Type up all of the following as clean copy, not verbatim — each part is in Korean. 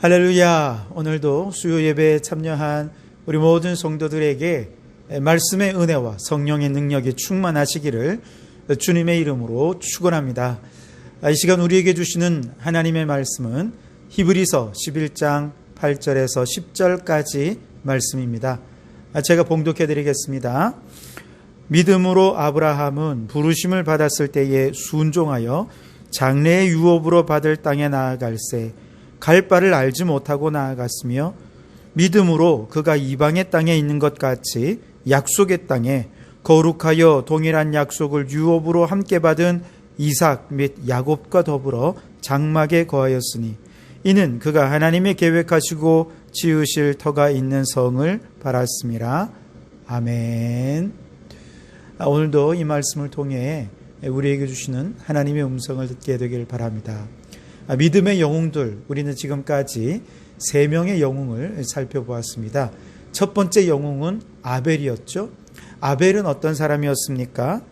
할렐루야. 오늘도 수요 예배에 참여한 우리 모든 성도들에게 말씀의 은혜와 성령의 능력이 충만하시기를 주님의 이름으로 축원합니다. 이 시간 우리에게 주시는 하나님의 말씀은 히브리서 11장 8절에서 10절까지 말씀입니다. 제가 봉독해 드리겠습니다. 믿음으로 아브라함은 부르심을 받았을 때에 순종하여 장래의 유업으로 받을 땅에 나아갈새 갈 바를 알지 못하고 나아갔으며 믿음으로 그가 이방의 땅에 있는 것 같이 약속의 땅에 거룩하여 동일한 약속을 유업으로 함께 받은 이삭 및 야곱과 더불어 장막에 거하였으니 이는 그가 하나님의 계획하시고 지으실 터가 있는 성을 바랐습니다. 아멘. 오늘도 이 말씀을 통해 우리에게 주시는 하나님의 음성을 듣게 되길 바랍니다. 믿음의 영웅들, 우리는 지금까지 3명의 영웅을 살펴보았습니다. 첫 번째 영웅은 아벨이었죠. 아벨은 어떤 사람이었습니까?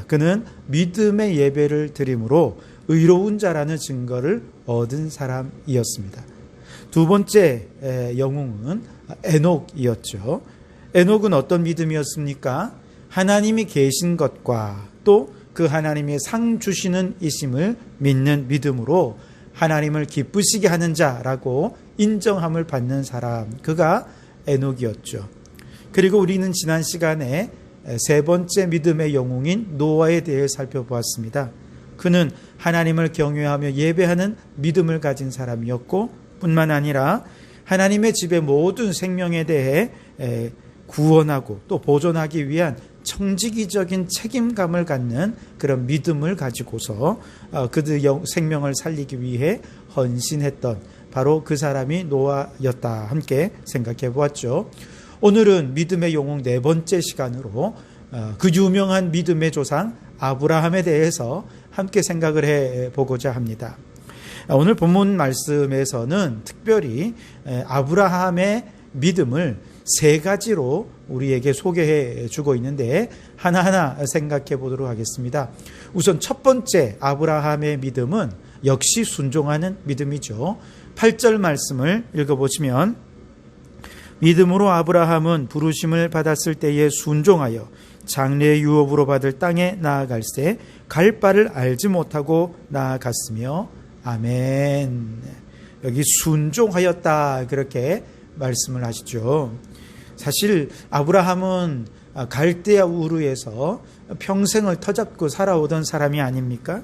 그는 믿음의 예배를 드림으로 의로운 자라는 증거를 얻은 사람이었습니다. 두 번째 영웅은 에녹이었죠. 에녹은 어떤 믿음이었습니까? 하나님이 계신 것과 또 그 하나님의 상 주시는 이심을 믿는 믿음으로 하나님을 기쁘시게 하는 자라고 인정함을 받는 사람, 그가 에녹이었죠. 그리고 우리는 지난 시간에 세 번째 믿음의 영웅인 노아에 대해 살펴보았습니다. 그는 하나님을 경외하며 예배하는 믿음을 가진 사람이었고 뿐만 아니라 하나님의 집의 모든 생명에 대해 구원하고 또 보존하기 위한 청지기적인 책임감을 갖는 그런 믿음을 가지고서 그들 생명을 살리기 위해 헌신했던 바로 그 사람이 노아였다. 함께 생각해 보았죠. 오늘은 믿음의 영웅 네 번째 시간으로 그 유명한 믿음의 조상 아브라함에 대해서 함께 생각을 해보고자 합니다. 오늘 본문 말씀에서는 특별히 아브라함의 믿음을 세 가지로 우리에게 소개해 주고 있는데 하나하나 생각해 보도록 하겠습니다. 우선 첫 번째 아브라함의 믿음은 역시 순종하는 믿음이죠. 8절 말씀을 읽어보시면 믿음으로 아브라함은 부르심을 받았을 때에 순종하여 장래의 유업으로 받을 땅에 나아갈새 갈 바를 알지 못하고 나아갔으며 아멘. 여기 순종하였다 그렇게 말씀을 하시죠. 사실 아브라함은 갈대아 우르에서 평생을 터잡고 살아오던 사람이 아닙니까?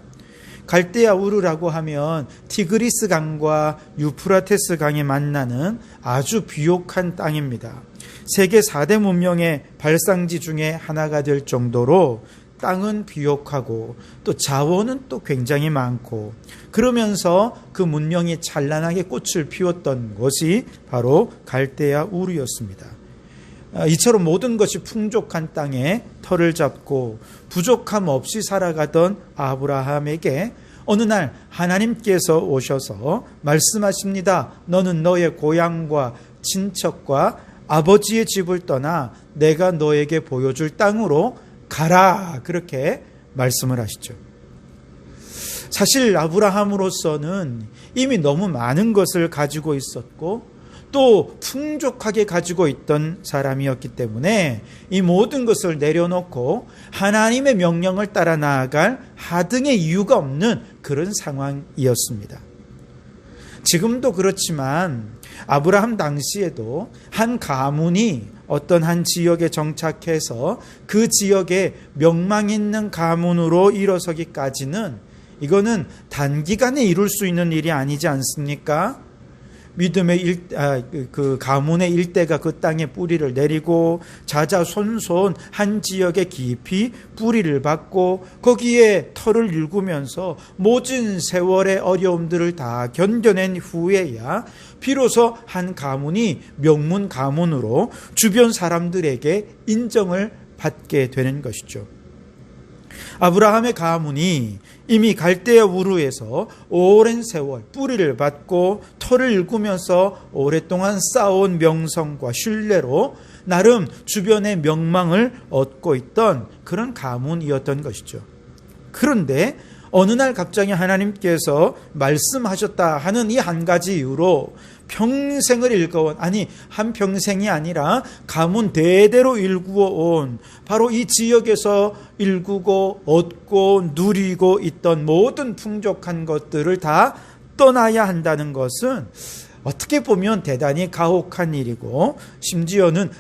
갈대아 우르라고 하면 티그리스 강과 유프라테스 강이 만나는 아주 비옥한 땅입니다. 세계 4대 문명의 발상지 중에 하나가 될 정도로 땅은 비옥하고 또 자원은 또 굉장히 많고 그러면서 그 문명이 찬란하게 꽃을 피웠던 곳이 바로 갈대아 우르였습니다. 이처럼 모든 것이 풍족한 땅에 터를 잡고 부족함 없이 살아가던 아브라함에게 어느 날 하나님께서 오셔서 말씀하십니다. 너는 너의 고향과 친척과 아버지의 집을 떠나 내가 너에게 보여줄 땅으로 가라 그렇게 말씀을 하시죠. 사실 아브라함으로서는 이미 너무 많은 것을 가지고 있었고 또 풍족하게 가지고 있던 사람이었기 때문에 이 모든 것을 내려놓고 하나님의 명령을 따라 나아갈 하등의 이유가 없는 그런 상황이었습니다. 지금도 그렇지만 아브라함 당시에도 한 가문이 어떤 한 지역에 정착해서 그 지역에 명망 있는 가문으로 일어서기까지는 이거는 단기간에 이룰 수 있는 일이 아니지 않습니까? 믿음의 그 가문의 일대가 그 땅에 뿌리를 내리고 자자손손 한 지역에 깊이 뿌리를 박고 거기에 터를 일구면서 모든 세월의 어려움들을 다 견뎌낸 후에야 비로소 한 가문이 명문 가문으로 주변 사람들에게 인정을 받게 되는 것이죠. 아브라함의 가문이 이미 갈대아 우르에서 오랜 세월 뿌리를 받고 터를 일구면서 오랫동안 쌓아온 명성과 신뢰로 나름 주변의 명망을 얻고 있던 그런 가문이었던 것이죠. 그런데 어느 날 갑자기 하나님께서 말씀하셨다 하는 이 한 가지 이유로 평생을 일궈온, 아니 한평생이 아니라 가문 대대로 일구어온 바로 이 지역에서 일구고 얻고 누리고 있던 모든 풍족한 것들을 다 떠나야 한다는 것은 어떻게 보면 대단히 가혹한 일이고 심지어는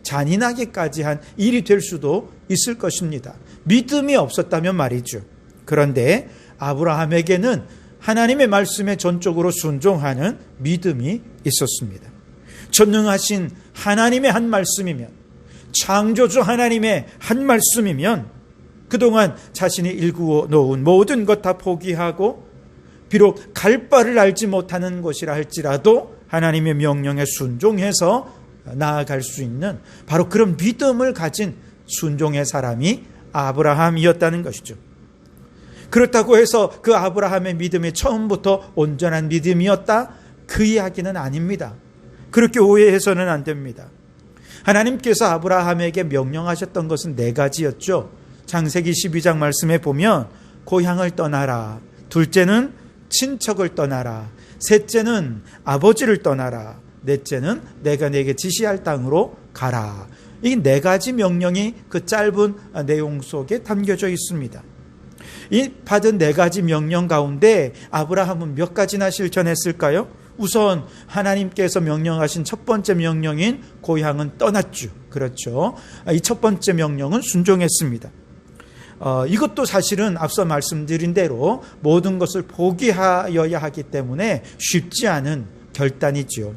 잔인하게까지 한 일이 될 수도 있을 것입니다. 믿음이 없었다면 말이죠. 그런데 아브라함에게는 하나님의 말씀에 전적으로 순종하는 믿음이 있었습니다. 전능하신 하나님의 한 말씀이면, 창조주 하나님의 한 말씀이면 그동안 자신이 일구어 놓은 모든 것 다 포기하고 비록 갈 바를 알지 못하는 것이라 할지라도 하나님의 명령에 순종해서 나아갈 수 있는 바로 그런 믿음을 가진 순종의 사람이 아브라함이었다는 것이죠. 그렇다고 해서 그 아브라함의 믿음이 처음부터 온전한 믿음이었다? 그 이야기는 아닙니다. 그렇게 오해해서는 안 됩니다. 하나님께서 아브라함에게 명령하셨던 것은 4가지였죠. 창세기 12장 말씀에 보면 고향을 떠나라, 둘째는 친척을 떠나라, 셋째는 아버지를 떠나라, 넷째는 내가 네게 지시할 땅으로 가라. 이 4가지 명령이 그 짧은 내용 속에 담겨져 있습니다. 이 받은 4가지 명령 가운데 아브라함은 몇 가지나 실천했을까요? 우선 하나님께서 명령하신 첫 번째 명령인 고향은 떠났죠. 그렇죠. 이 첫 번째 명령은 순종했습니다. 이것도 사실은 앞서 말씀드린 대로 모든 것을 포기하여야 하기 때문에 쉽지 않은 결단이지요.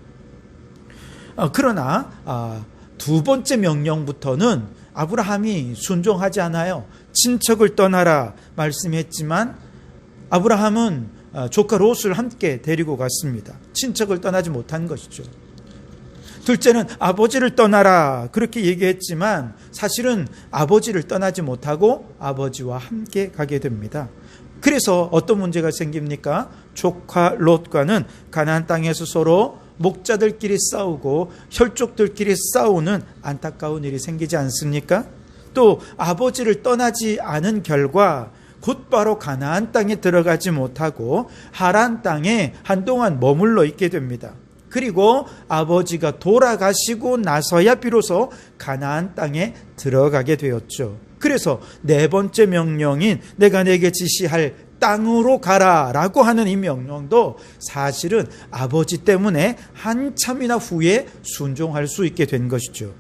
그러나 두 번째 명령부터는 아브라함이 순종하지 않아요. 친척을 떠나라 말씀했지만 아브라함은 조카 롯을 함께 데리고 갔습니다. 친척을 떠나지 못한 것이죠. 둘째는 아버지를 떠나라 그렇게 얘기했지만 사실은 아버지를 떠나지 못하고 아버지와 함께 가게 됩니다. 그래서 어떤 문제가 생깁니까? 조카 롯과는 가나안 땅에서 서로 목자들끼리 싸우고 혈족들끼리 싸우는 안타까운 일이 생기지 않습니까? 또 아버지를 떠나지 않은 결과 곧바로 가나안 땅에 들어가지 못하고 하란 땅에 한동안 머물러 있게 됩니다. 그리고 아버지가 돌아가시고 나서야 비로소 가나안 땅에 들어가게 되었죠. 그래서 4번째 명령인 내가 네게 지시할 땅으로 가라라고 하는 이 명령도 사실은 아버지 때문에 한참이나 후에 순종할 수 있게 된 것이죠.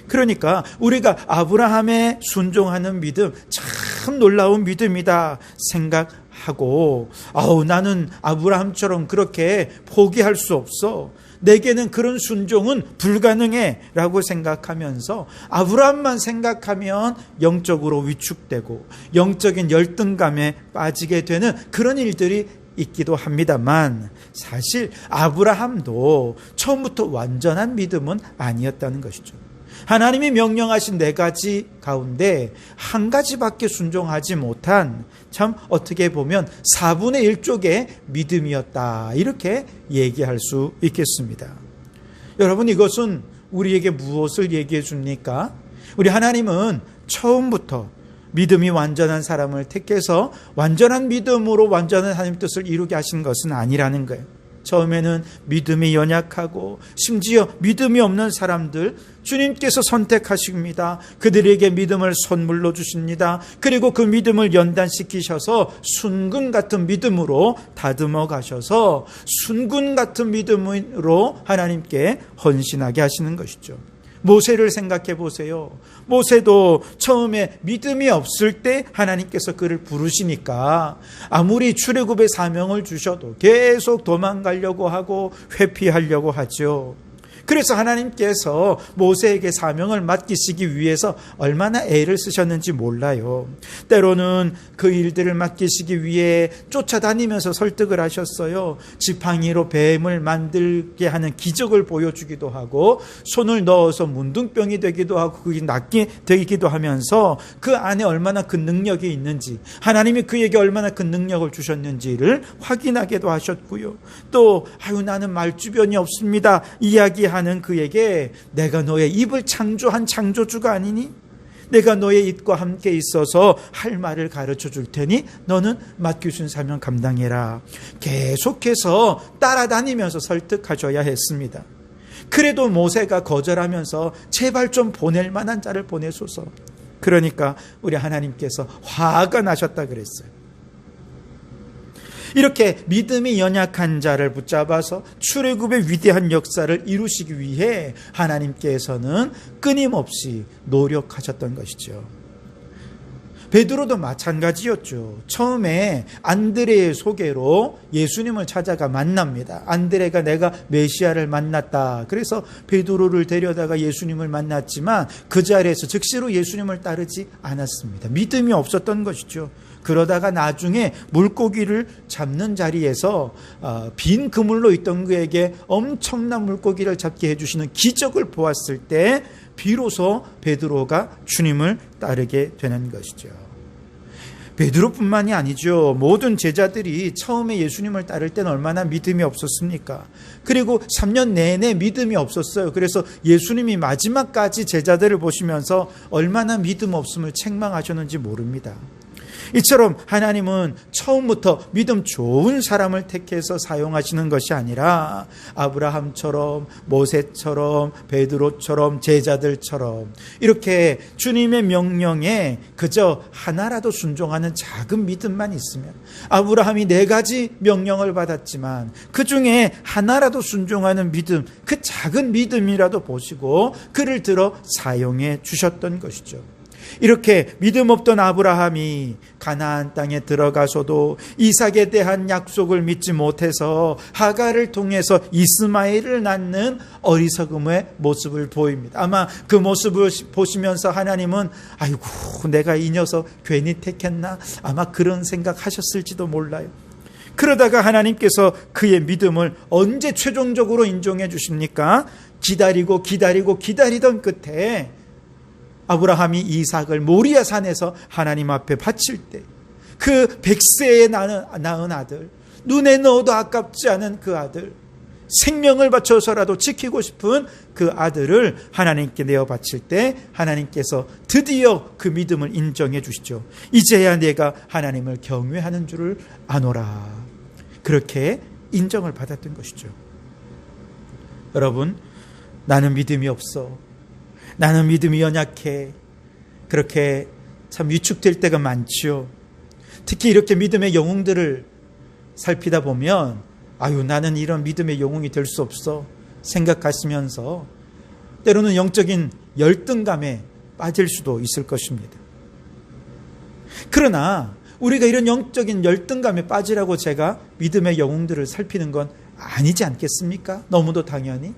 그러니까 우리가 아브라함의 순종하는 믿음 참 놀라운 믿음이다 생각하고 나는 아브라함처럼 그렇게 포기할 수 없어, 내게는 그런 순종은 불가능해 라고 생각하면서 아브라함만 생각하면 영적으로 위축되고 영적인 열등감에 빠지게 되는 그런 일들이 있기도 합니다만 사실 아브라함도 처음부터 완전한 믿음은 아니었다는 것이죠. 하나님이 명령하신 4가지 가운데 한 가지밖에 순종하지 못한 참 어떻게 보면 4분의 1쪽의 믿음이었다 이렇게 얘기할 수 있겠습니다. 여러분, 이것은 우리에게 무엇을 얘기해 줍니까? 우리 하나님은 처음부터 믿음이 완전한 사람을 택해서 완전한 믿음으로 완전한 하나님 뜻을 이루게 하신 것은 아니라는 거예요. 처음에는 믿음이 연약하고 심지어 믿음이 없는 사람들 주님께서 선택하십니다. 그들에게 믿음을 선물로 주십니다. 그리고 그 믿음을 연단시키셔서 순금 같은 믿음으로 다듬어 가셔서 순금 같은 믿음으로 하나님께 헌신하게 하시는 것이죠. 모세를 생각해 보세요. 모세도 처음에 믿음이 없을 때 하나님께서 그를 부르시니까 아무리 출애굽의 사명을 주셔도 계속 도망가려고 하고 회피하려고 하죠. 그래서 하나님께서 모세에게 사명을 맡기시기 위해서 얼마나 애를 쓰셨는지 몰라요. 때로는 그 일들을 맡기시기 위해 쫓아다니면서 설득을 하셨어요. 지팡이로 뱀을 만들게 하는 기적을 보여주기도 하고 손을 넣어서 문둥병이 되기도 하고 그게 낫게 되기도 하면서 그 안에 얼마나 그 능력이 있는지, 하나님이 그에게 얼마나 그 능력을 주셨는지를 확인하기도 하셨고요. 또 나는 말주변이 없습니다 이야기하는 그에게 내가 너의 입을 창조한 창조주가 아니니? 내가 너의 입과 함께 있어서 할 말을 가르쳐 줄 테니 너는 맡겨준 사명 감당해라. 계속해서 따라다니면서 설득하셔야 했습니다. 그래도 모세가 거절하면서 제발 좀 보낼 만한 자를 보내소서. 그러니까 우리 하나님께서 화가 나셨다 그랬어요. 이렇게 믿음이 연약한 자를 붙잡아서 출애굽의 위대한 역사를 이루시기 위해 하나님께서는 끊임없이 노력하셨던 것이죠. 베드로도 마찬가지였죠. 처음에 안드레의 소개로 예수님을 찾아가 만납니다. 안드레가 내가 메시아를 만났다. 그래서 베드로를 데려다가 예수님을 만났지만 그 자리에서 즉시로 예수님을 따르지 않았습니다. 믿음이 없었던 것이죠. 그러다가 나중에 물고기를 잡는 자리에서 빈 그물로 있던 그에게 엄청난 물고기를 잡게 해주시는 기적을 보았을 때 비로소 베드로가 주님을 따르게 되는 것이죠. 베드로뿐만이 아니죠. 모든 제자들이 처음에 예수님을 따를 때는 얼마나 믿음이 없었습니까? 그리고 3년 내내 믿음이 없었어요. 그래서 예수님이 마지막까지 제자들을 보시면서 얼마나 믿음 없음을 책망하셨는지 모릅니다. 이처럼 하나님은 처음부터 믿음 좋은 사람을 택해서 사용하시는 것이 아니라 아브라함처럼 모세처럼 베드로처럼 제자들처럼 이렇게 주님의 명령에 그저 하나라도 순종하는 작은 믿음만 있으면, 아브라함이 4가지 명령을 받았지만 그 중에 하나라도 순종하는 믿음, 그 작은 믿음이라도 보시고 그를 들어 사용해 주셨던 것이죠. 이렇게 믿음 없던 아브라함이 가나안 땅에 들어가서도 이삭에 대한 약속을 믿지 못해서 하갈을 통해서 이스마엘을 낳는 어리석음의 모습을 보입니다. 아마 그 모습을 보시면서 하나님은 아이고 내가 이 녀석 괜히 택했나? 아마 그런 생각하셨을지도 몰라요. 그러다가 하나님께서 그의 믿음을 언제 최종적으로 인정해 주십니까? 기다리던 끝에 아브라함이 이삭을 모리아 산에서 하나님 앞에 바칠 때 그 100세에 낳은 아들, 눈에 넣어도 아깝지 않은 그 아들, 생명을 바쳐서라도 지키고 싶은 그 아들을 하나님께 내어 바칠 때 하나님께서 드디어 그 믿음을 인정해 주시죠. 이제야 내가 하나님을 경외하는 줄을 아노라. 그렇게 인정을 받았던 것이죠. 여러분, 나는 믿음이 없어, 나는 믿음이 연약해, 그렇게 참 위축될 때가 많지요. 특히 이렇게 믿음의 영웅들을 살피다 보면 나는 이런 믿음의 영웅이 될 수 없어 생각하시면서 때로는 영적인 열등감에 빠질 수도 있을 것입니다. 그러나 우리가 이런 영적인 열등감에 빠지라고 제가 믿음의 영웅들을 살피는 건 아니지 않겠습니까? 너무도 당연히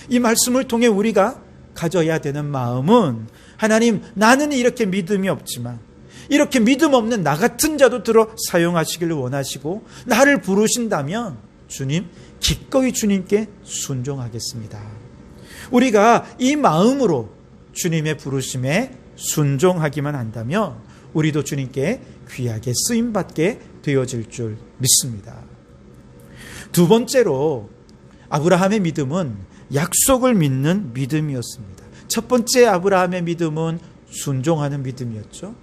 이 말씀을 통해 우리가 가져야 되는 마음은, 하나님, 나는 이렇게 믿음이 없지만 이렇게 믿음 없는 나 같은 자도 들어 사용하시기를 원하시고 나를 부르신다면 주님, 기꺼이 주님께 순종하겠습니다. 우리가 이 마음으로 주님의 부르심에 순종하기만 한다면 우리도 주님께 귀하게 쓰임받게 되어질 줄 믿습니다. 두 번째로 아브라함의 믿음은 약속을 믿는 믿음이었습니다. 첫 번째 아브라함의 믿음은 순종하는 믿음이었죠.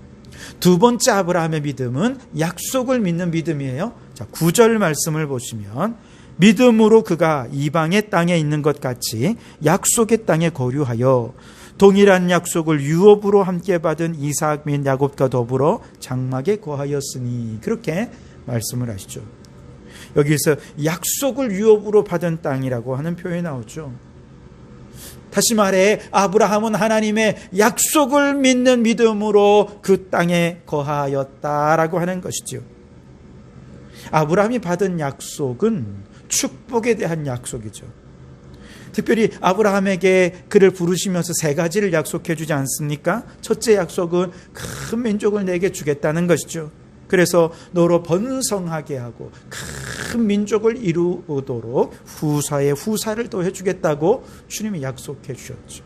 두 번째 아브라함의 믿음은 약속을 믿는 믿음이에요. 자, 9절 말씀을 보시면 믿음으로 그가 이방의 땅에 있는 것 같이 약속의 땅에 거류하여 동일한 약속을 유업으로 함께 받은 이삭 및 야곱과 더불어 장막에 거하였으니, 그렇게 말씀을 하시죠. 여기서 약속을 유업으로 받은 땅이라고 하는 표현이 나오죠. 다시 말해 아브라함은 하나님의 약속을 믿는 믿음으로 그 땅에 거하였다라고 하는 것이죠. 아브라함이 받은 약속은 축복에 대한 약속이죠. 특별히 아브라함에게 그를 부르시면서 3가지를 약속해 주지 않습니까? 첫째 약속은 큰 민족을 내게 주겠다는 것이죠. 그래서 너로 번성하게 하고 큰 민족을 이루도록 후사에 후사를 더해 주겠다고 주님이 약속해 주셨죠.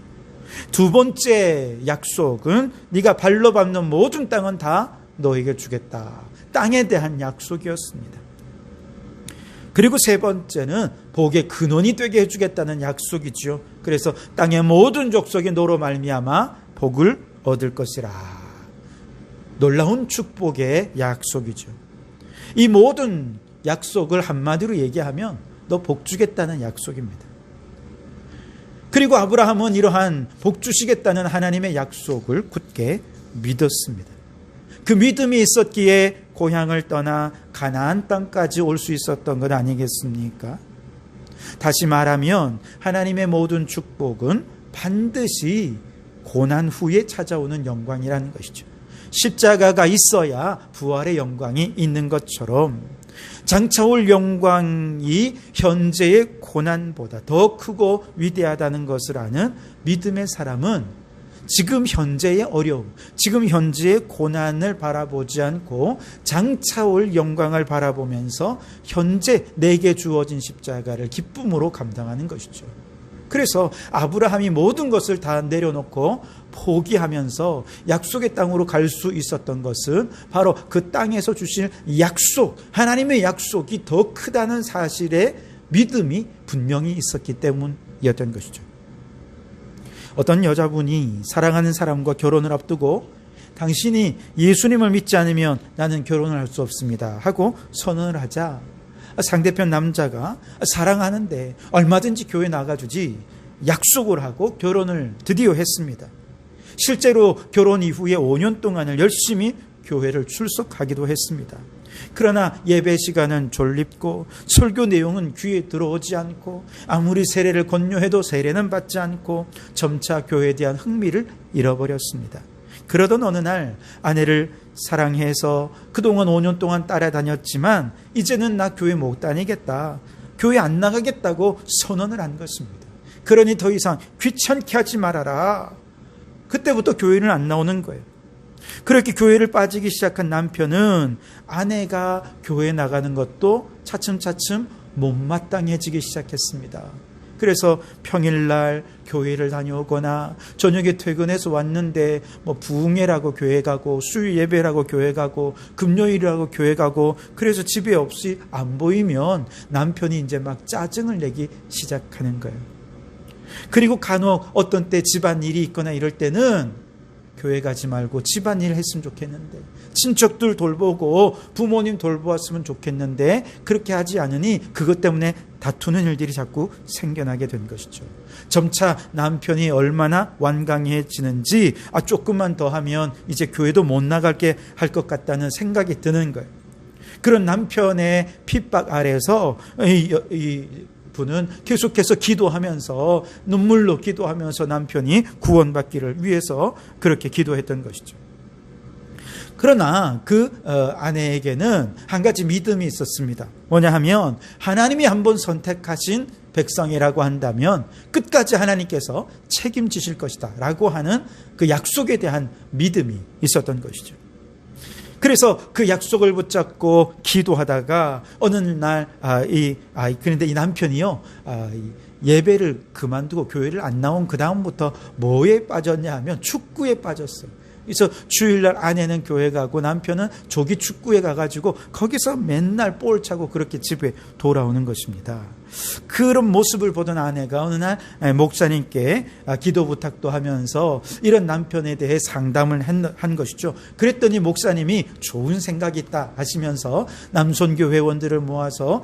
두 번째 약속은 네가 발로 밟는 모든 땅은 다 너에게 주겠다. 땅에 대한 약속이었습니다. 그리고 세 번째는 복의 근원이 되게 해주겠다는 약속이죠. 그래서 땅의 모든 족속이 너로 말미암아 복을 얻을 것이라. 놀라운 축복의 약속이죠. 이 모든 약속을 한마디로 얘기하면 너 복 주겠다는 약속입니다. 그리고 아브라함은 이러한 복 주시겠다는 하나님의 약속을 굳게 믿었습니다. 그 믿음이 있었기에 고향을 떠나 가나안 땅까지 올 수 있었던 것 아니겠습니까? 다시 말하면 하나님의 모든 축복은 반드시 고난 후에 찾아오는 영광이라는 것이죠. 십자가가 있어야 부활의 영광이 있는 것처럼 장차 올 영광이 현재의 고난보다 더 크고 위대하다는 것을 아는 믿음의 사람은 지금 현재의 어려움, 지금 현재의 고난을 바라보지 않고 장차 올 영광을 바라보면서 현재 내게 주어진 십자가를 기쁨으로 감당하는 것이죠. 그래서 아브라함이 모든 것을 다 내려놓고 포기하면서 약속의 땅으로 갈 수 있었던 것은 바로 그 땅에서 주실 약속, 하나님의 약속이 더 크다는 사실에 믿음이 분명히 있었기 때문이었던 것이죠. 어떤 여자분이 사랑하는 사람과 결혼을 앞두고 당신이 예수님을 믿지 않으면 나는 결혼을 할 수 없습니다 하고 선언을 하자 상대편 남자가 사랑하는데 얼마든지 교회 나가주지 약속을 하고 결혼을 드디어 했습니다. 실제로 결혼 이후에 5년 동안을 열심히 교회를 출석하기도 했습니다. 그러나 예배 시간은 졸립고 설교 내용은 귀에 들어오지 않고 아무리 세례를 권유해도 세례는 받지 않고 점차 교회에 대한 흥미를 잃어버렸습니다. 그러던 어느 날 아내를 사랑해서 그동안 5년 동안 따라다녔지만 이제는 나 교회 못 다니겠다, 교회 안 나가겠다고 선언을 한 것입니다. 그러니 더 이상 귀찮게 하지 말아라. 그때부터 교회를 안 나오는 거예요. 그렇게 교회를 빠지기 시작한 남편은 아내가 교회 나가는 것도 차츰차츰 못마땅해지기 시작했습니다. 그래서 평일날 교회를 다녀오거나 저녁에 퇴근해서 왔는데 부흥회라고 교회 가고 수요 예배라고 교회 가고 금요일이라고 교회 가고 그래서 집에 없이 안 보이면 남편이 이제 막 짜증을 내기 시작하는 거예요. 그리고 간혹 어떤 때 집안일이 있거나 이럴 때는 교회 가지 말고 집안일 했으면 좋겠는데, 친척들 돌보고 부모님 돌보았으면 좋겠는데 그렇게 하지 않으니 그것 때문에 다투는 일들이 자꾸 생겨나게 된 것이죠. 점차 남편이 얼마나 완강해지는지 조금만 더 하면 이제 교회도 못 나가게 할 것 같다는 생각이 드는 거예요. 그런 남편의 핍박 아래서 이 분은 계속해서 기도하면서 눈물로 기도하면서 남편이 구원받기를 위해서 그렇게 기도했던 것이죠. 그러나 그 아내에게는 한 가지 믿음이 있었습니다. 뭐냐 하면 하나님이 한번 선택하신 백성이라고 한다면 끝까지 하나님께서 책임지실 것이다 라고 하는 그 약속에 대한 믿음이 있었던 것이죠. 그래서 그 약속을 붙잡고 기도하다가 어느 날 그런데 이 남편이요 예배를 그만두고 교회를 안 나온 그 다음부터 뭐에 빠졌냐 하면 축구에 빠졌어요. 그래서 주일날 아내는 교회 가고 남편은 조기 축구에 가가지고 거기서 맨날 볼 차고 그렇게 집에 돌아오는 것입니다. 그런 모습을 보던 아내가 어느 날 목사님께 기도 부탁도 하면서 이런 남편에 대해 상담을 한 것이죠. 그랬더니 목사님이 좋은 생각이 있다 하시면서 남선교 회원들을 모아서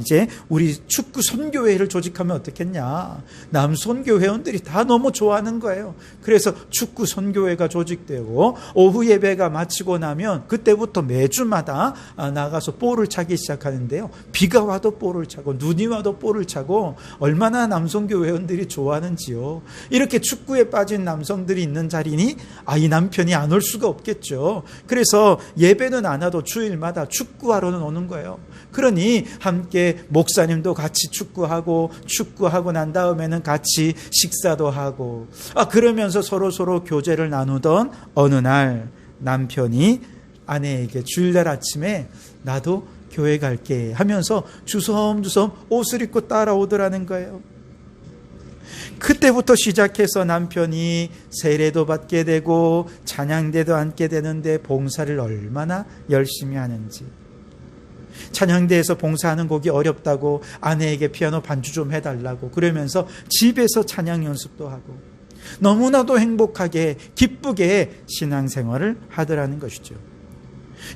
이제 우리 축구 선교회를 조직하면 어떻겠냐. 남선교 회원들이 다 너무 좋아하는 거예요. 그래서 축구 선교회가 조직되고 오후 예배가 마치고 나면 그때부터 매주마다 나가서 볼을 차기 시작하는데요. 비가 와도 볼을 차고 눈이 와도 볼을 차고 얼마나 남성교 회원들이 좋아하는지요. 이렇게 축구에 빠진 남성들이 있는 자리니 이 남편이 안 올 수가 없겠죠. 그래서 예배는 안 와도 주일마다 축구하러는 오는 거예요. 그러니 함께 목사님도 같이 축구하고 난 다음에는 같이 식사도 하고 그러면서 서로 교제를 나누던 어느 날 남편이 아내에게 주일날 아침에 나도 교회 갈게 하면서 주섬주섬 옷을 입고 따라오더라는 거예요. 그때부터 시작해서 남편이 세례도 받게 되고 찬양대도 앉게 되는데 봉사를 얼마나 열심히 하는지. 찬양대에서 봉사하는 곡이 어렵다고 아내에게 피아노 반주 좀 해달라고 그러면서 집에서 찬양 연습도 하고 너무나도 행복하게 기쁘게 신앙생활을 하더라는 것이죠.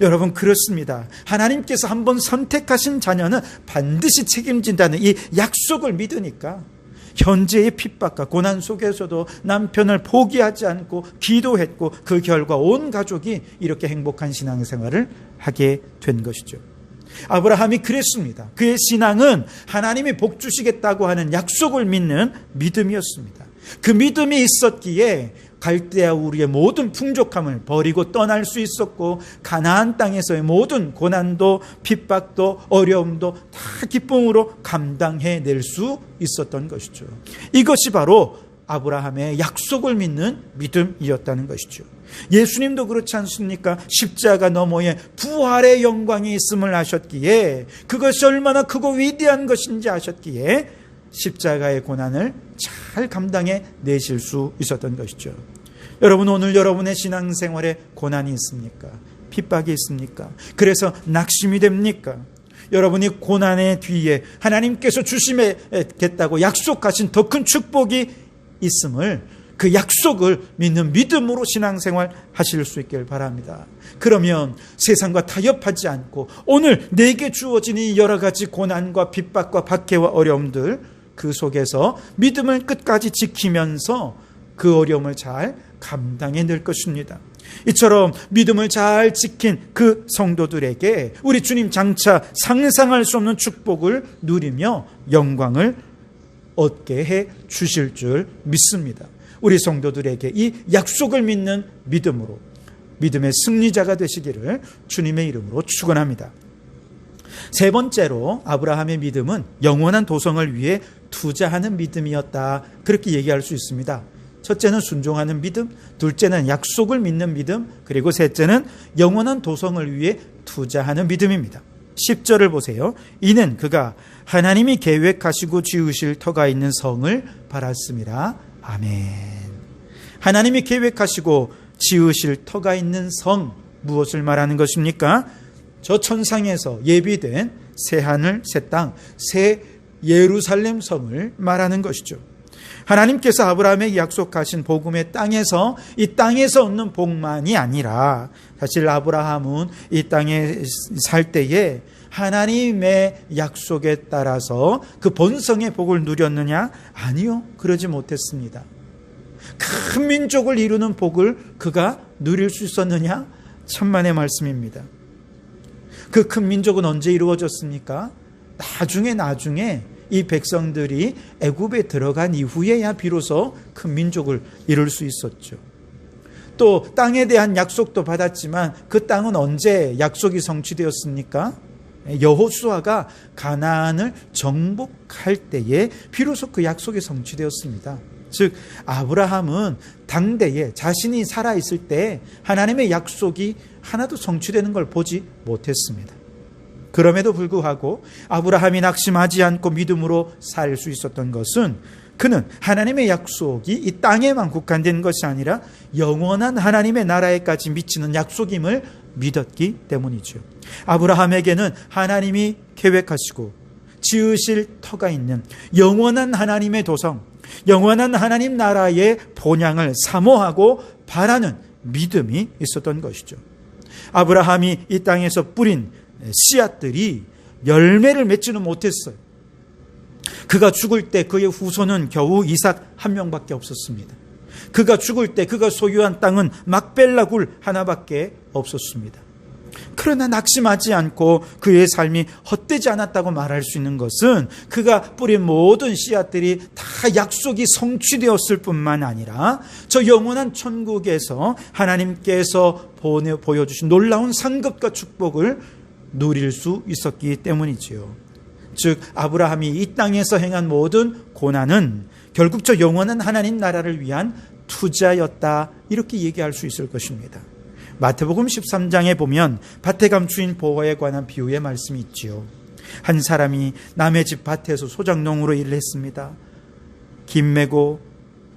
여러분, 그렇습니다. 하나님께서 한번 선택하신 자녀는 반드시 책임진다는 이 약속을 믿으니까 현재의 핍박과 고난 속에서도 남편을 포기하지 않고 기도했고, 그 결과 온 가족이 이렇게 행복한 신앙생활을 하게 된 것이죠. 아브라함이 그랬습니다. 그의 신앙은 하나님이 복 주시겠다고 하는 약속을 믿는 믿음이었습니다. 그 믿음이 있었기에 갈대아 우르의 모든 풍족함을 버리고 떠날 수 있었고, 가나안 땅에서의 모든 고난도 핍박도 어려움도 다 기쁨으로 감당해낼 수 있었던 것이죠. 이것이 바로 아브라함의 약속을 믿는 믿음이었다는 것이죠. 예수님도 그렇지 않습니까? 십자가 너머에 부활의 영광이 있음을 아셨기에, 그것이 얼마나 크고 위대한 것인지 아셨기에 십자가의 고난을 잘 감당해 내실 수 있었던 것이죠. 여러분, 오늘 여러분의 신앙생활에 고난이 있습니까? 핍박이 있습니까? 그래서 낙심이 됩니까? 여러분이 고난의 뒤에 하나님께서 주시겠다고 약속하신 더 큰 축복이 있음을, 그 약속을 믿는 믿음으로 신앙생활 하실 수 있길 바랍니다. 그러면 세상과 타협하지 않고 오늘 내게 주어진 이 여러 가지 고난과 핍박과 박해와 어려움들, 그 속에서 믿음을 끝까지 지키면서 그 어려움을 잘 감당해낼 것입니다. 이처럼 믿음을 잘 지킨 그 성도들에게 우리 주님 장차 상상할 수 없는 축복을 누리며 영광을 얻게 해 주실 줄 믿습니다. 우리 성도들에게 이 약속을 믿는 믿음으로 믿음의 승리자가 되시기를 주님의 이름으로 축원합니다. 세 번째로 아브라함의 믿음은 영원한 도성을 위해 투자하는 믿음이었다, 그렇게 얘기할 수 있습니다. 첫째는 순종하는 믿음, 둘째는 약속을 믿는 믿음, 그리고 셋째는 영원한 도성을 위해 투자하는 믿음입니다. 10절을 보세요. 이는 그가 하나님이 계획하시고 지으실 터가 있는 성을 바랐음이라. 아멘. 하나님이 계획하시고 지으실 터가 있는 성, 무엇을 말하는 것입니까? 저 천상에서 예비된 새 하늘, 새 땅, 새 예루살렘 성을 말하는 것이죠. 하나님께서 아브라함에게 약속하신 복음의 땅에서, 이 땅에서 얻는 복만이 아니라, 사실 아브라함은 이 땅에 살 때에 하나님의 약속에 따라서 그 본성의 복을 누렸느냐? 아니요, 그러지 못했습니다. 큰 민족을 이루는 복을 그가 누릴 수 있었느냐? 천만의 말씀입니다. 그 큰 민족은 언제 이루어졌습니까? 나중에 이 백성들이 애굽에 들어간 이후에야 비로소 큰 민족을 이룰 수 있었죠. 또 땅에 대한 약속도 받았지만 그 땅은 언제 약속이 성취되었습니까? 여호수아가 가나안을 정복할 때에 비로소 그 약속이 성취되었습니다. 즉 아브라함은 당대에 자신이 살아있을 때 하나님의 약속이 하나도 성취되는 걸 보지 못했습니다. 그럼에도 불구하고 아브라함이 낙심하지 않고 믿음으로 살 수 있었던 것은, 그는 하나님의 약속이 이 땅에만 국한된 것이 아니라 영원한 하나님의 나라에까지 미치는 약속임을 믿었기 때문이죠. 아브라함에게는 하나님이 계획하시고 지으실 터가 있는 영원한 하나님의 도성, 영원한 하나님 나라의 본향을 사모하고 바라는 믿음이 있었던 것이죠. 아브라함이 이 땅에서 뿌린 씨앗들이 열매를 맺지는 못했어요. 그가 죽을 때 그의 후손은 겨우 이삭 한 명밖에 없었습니다. 그가 죽을 때 그가 소유한 땅은 막벨라 굴 하나밖에 없었습니다. 그러나 낙심하지 않고 그의 삶이 헛되지 않았다고 말할 수 있는 것은, 그가 뿌린 모든 씨앗들이 다 약속이 성취되었을 뿐만 아니라 저 영원한 천국에서 하나님께서 보여주신 놀라운 상급과 축복을 누릴 수 있었기 때문이지요. 즉 아브라함이 이 땅에서 행한 모든 고난은 결국 저 영원한 하나님 나라를 위한 투자였다, 이렇게 얘기할 수 있을 것입니다. 마태복음 13장에 보면 밭에 감추인 보화에 관한 비유의 말씀이 있지요. 한 사람이 남의 집 밭에서 소작농으로 일을 했습니다. 김 메고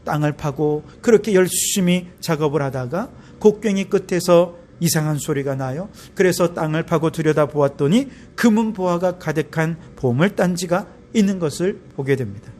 땅을 파고 그렇게 열심히 작업을 하다가 곡괭이 끝에서 이상한 소리가 나요. 그래서 땅을 파고 들여다보았더니 금은 보화가 가득한 보물단지가 있는 것을 보게 됩니다.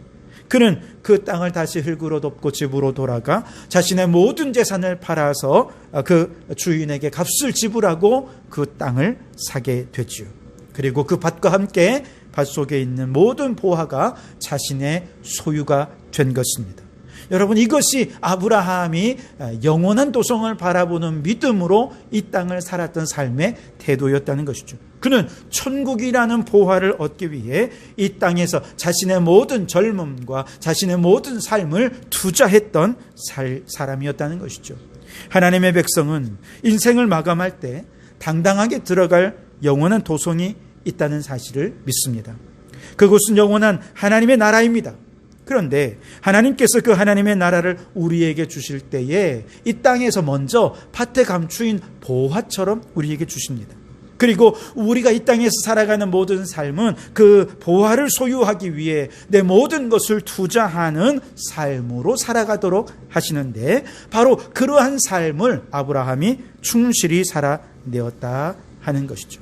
그는 그 땅을 다시 흙으로 덮고 집으로 돌아가 자신의 모든 재산을 팔아서 그 주인에게 값을 지불하고 그 땅을 사게 되지요. 그리고 그 밭과 함께 밭 속에 있는 모든 보화가 자신의 소유가 된 것입니다. 여러분, 이것이 아브라함이 영원한 도성을 바라보는 믿음으로 이 땅을 살았던 삶의 태도였다는 것이죠. 그는 천국이라는 보화를 얻기 위해 이 땅에서 자신의 모든 젊음과 자신의 모든 삶을 투자했던 사람이었다는 것이죠. 하나님의 백성은 인생을 마감할 때 당당하게 들어갈 영원한 도성이 있다는 사실을 믿습니다. 그곳은 영원한 하나님의 나라입니다. 그런데 하나님께서 그 하나님의 나라를 우리에게 주실 때에 이 땅에서 먼저 밭에 감추인 보화처럼 우리에게 주십니다. 그리고 우리가 이 땅에서 살아가는 모든 삶은 그 보화를 소유하기 위해 내 모든 것을 투자하는 삶으로 살아가도록 하시는데, 바로 그러한 삶을 아브라함이 충실히 살아내었다 하는 것이죠.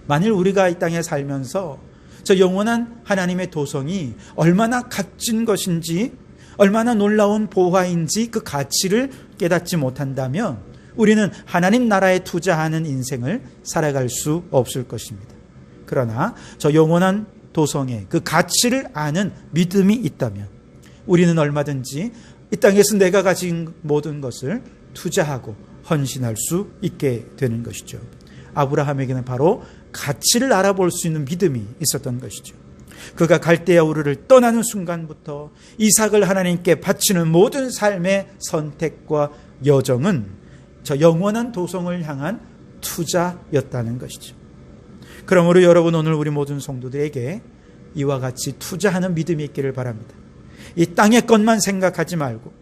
만일 우리가 이 땅에 살면서 저 영원한 하나님의 도성이 얼마나 값진 것인지, 얼마나 놀라운 보화인지 그 가치를 깨닫지 못한다면 우리는 하나님 나라에 투자하는 인생을 살아갈 수 없을 것입니다. 그러나 저 영원한 도성의 그 가치를 아는 믿음이 있다면 우리는 얼마든지 이 땅에서 내가 가진 모든 것을 투자하고 헌신할 수 있게 되는 것이죠. 아브라함에게는 바로 가치를 알아볼 수 있는 믿음이 있었던 것이죠. 그가 갈대아 우르를 떠나는 순간부터 이삭을 하나님께 바치는 모든 삶의 선택과 여정은 저 영원한 도성을 향한 투자였다는 것이죠. 그러므로 여러분, 오늘 우리 모든 성도들에게 이와 같이 투자하는 믿음이 있기를 바랍니다. 이 땅의 것만 생각하지 말고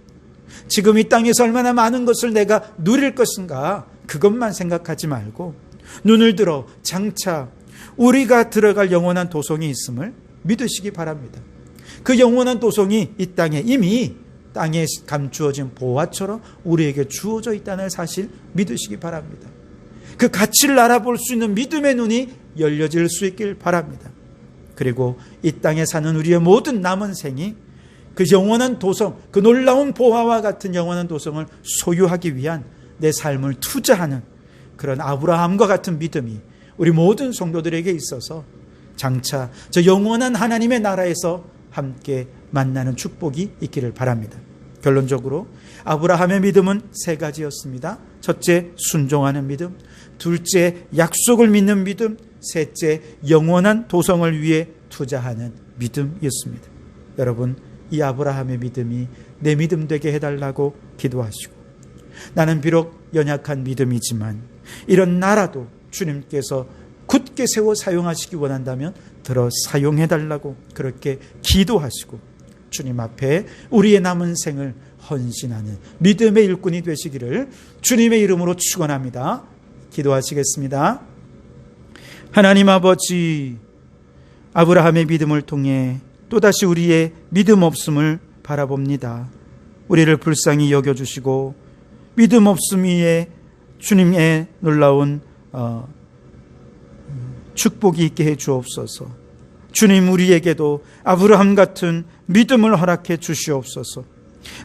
지금 이 땅에서 얼마나 많은 것을 내가 누릴 것인가, 그것만 생각하지 말고 눈을 들어 장차 우리가 들어갈 영원한 도성이 있음을 믿으시기 바랍니다. 그 영원한 도성이 이 땅에 이미 땅에 감추어진 보화처럼 우리에게 주어져 있다는 사실 믿으시기 바랍니다. 그 가치를 알아볼 수 있는 믿음의 눈이 열려질 수 있길 바랍니다. 그리고 이 땅에 사는 우리의 모든 남은 생이 그 영원한 도성, 그 놀라운 보화와 같은 영원한 도성을 소유하기 위한 내 삶을 투자하는 그런 아브라함과 같은 믿음이 우리 모든 성도들에게 있어서 장차 저 영원한 하나님의 나라에서 함께 만나는 축복이 있기를 바랍니다. 결론적으로 아브라함의 믿음은 세 가지였습니다. 첫째, 순종하는 믿음. 둘째, 약속을 믿는 믿음. 셋째, 영원한 도성을 위해 투자하는 믿음이었습니다. 여러분, 이 아브라함의 믿음이 내 믿음 되게 해달라고 기도하시고, 나는 비록 연약한 믿음이지만 이런 나라도 주님께서 굳게 세워 사용하시기 원한다면 들어 사용해달라고 그렇게 기도하시고 주님 앞에 우리의 남은 생을 헌신하는 믿음의 일꾼이 되시기를 주님의 이름으로 축원합니다. 기도하시겠습니다. 하나님 아버지, 아브라함의 믿음을 통해 또다시 우리의 믿음 없음을 바라봅니다. 우리를 불쌍히 여겨주시고 믿음 없음 위에 주님의 놀라운 축복이 있게 해 주옵소서. 주님, 우리에게도 아브라함 같은 믿음을 허락해 주시옵소서.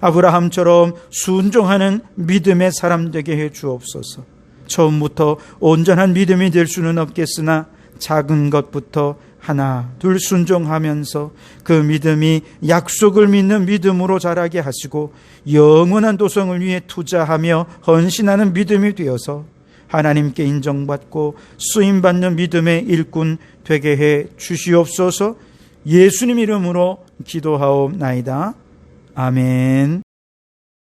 아브라함처럼 순종하는 믿음의 사람 되게 해 주옵소서. 처음부터 온전한 믿음이 될 수는 없겠으나 작은 것부터 하나 둘 순종하면서 그 믿음이 약속을 믿는 믿음으로 자라게 하시고 영원한 도성을 위해 투자하며 헌신하는 믿음이 되어서 하나님께 인정받고 쓰임받는 믿음의 일꾼 되게 해 주시옵소서. 예수님 이름으로 기도하옵나이다. 아멘.